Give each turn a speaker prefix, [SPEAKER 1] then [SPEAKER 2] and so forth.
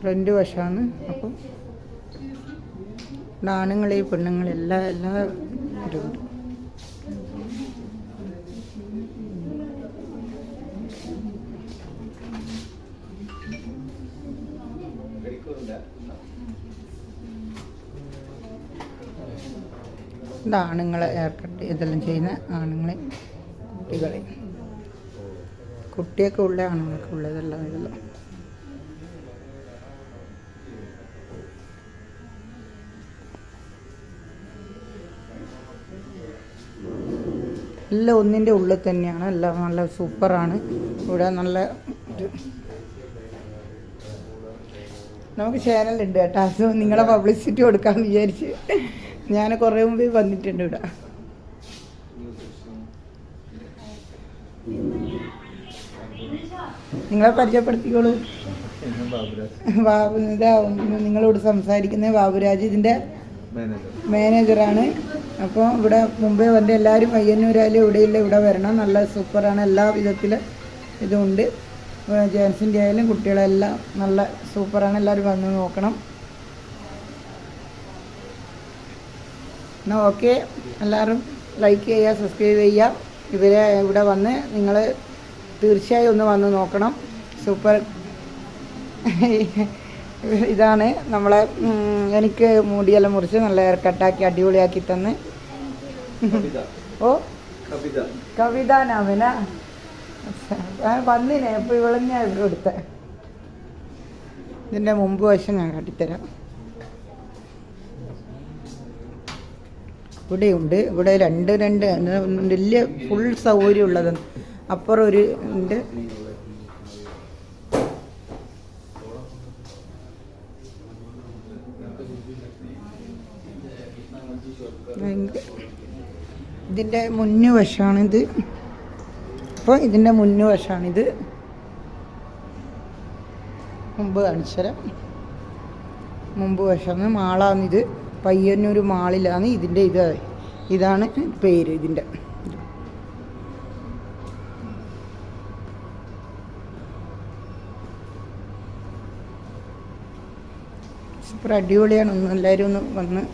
[SPEAKER 1] Front വശമാണ്. അപ്പം ആണുങ്ങളെ പെണ്ണുങ്ങളെല്ലാം ഇതുണ്ട്. ഇത് ആണുങ്ങളെ ഹെയർ കട്ട് ഇതെല്ലാം ചെയ്യുന്ന ആണുങ്ങളെ കുട്ടിയൊക്കെ ഉള്ള ആണുങ്ങൾക്ക് ഉള്ളതെല്ലാം ഇതെല്ലാം. എല്ലാം ഒന്നിൻ്റെ ഉള്ളിൽ തന്നെയാണ്. എല്ലാം നല്ല സൂപ്പറാണ്. ഇവിടെ നല്ല നമുക്ക് ചാനലുണ്ട് കേട്ടോ. അത് നിങ്ങളെ പബ്ലിസിറ്റി കൊടുക്കാമെന്ന് വിചാരിച്ച് ഞാൻ കുറേ മുമ്പ് വന്നിട്ടുണ്ട് ഇവിടെ. നിങ്ങളെ പരിചയപ്പെടുത്തിക്കോളൂ. നിങ്ങളോട് സംസാരിക്കുന്നത് ബാബുരാജ്, ഇതിൻ്റെ മാനേജറാണ്. അപ്പോൾ ഇവിടെ മുമ്പേ വന്ന് എല്ലാവരും പയ്യന്നൂരായാലും ഇവിടെയില്ല, ഇവിടെ വരണം. നല്ല സൂപ്പറാണ്. എല്ലാ വിധത്തിലും ഇതുണ്ട്. ജെൻസിൻ്റെ ആയാലും കുട്ടികളെല്ലാം നല്ല സൂപ്പറാണ്. എല്ലാവരും വന്ന് നോക്കണം. എന്നാൽ ഓക്കെ, എല്ലാവരും ലൈക്ക് ചെയ്യുക, സബ്സ്ക്രൈബ് ചെയ്യുക. ഇവരെ ഇവിടെ വന്ന് നിങ്ങൾ തീർച്ചയായും ഒന്ന് വന്ന് നോക്കണം. സൂപ്പർ. ഇതാണ് നമ്മളെ എനിക്ക് മുടിയെല്ലാം മുറിച്ച് നല്ല ഹെയർ കട്ടാക്കി അടിപൊളിയാക്കി തന്ന്. ഓ കവിത നാമന വന്നിനെ ഇപ്പോൾ ഇവളെന്നെ കൊടുത്ത. ഇതിൻ്റെ മുമ്പ് വശം ഞാൻ കാട്ടിത്തരാം. ഇവിടെയുണ്ട്. ഇവിടെ രണ്ട് വലിയ ഫുൾ സൗകര്യം ഉള്ളത്. അപ്പുറം ഒരു ഉണ്ട്. ഇതിൻ്റെ മുന്നുവശമാണിത്. അപ്പോൾ ഇതിൻ്റെ മുന്നുവശമാണിത്. മുമ്പ് കാണിച്ചുതരാം. മുമ്പ് വശമാണ് മാളാണിത്. പയ്യന്നൂർ മാളിലാണ് ഇതിൻ്റെ ഇതാണ് പേര്. ഇതിൻ്റെ സൂപ്പർ അടിപൊളിയാണ്. എല്ലാവരും ഒന്ന് വന്ന്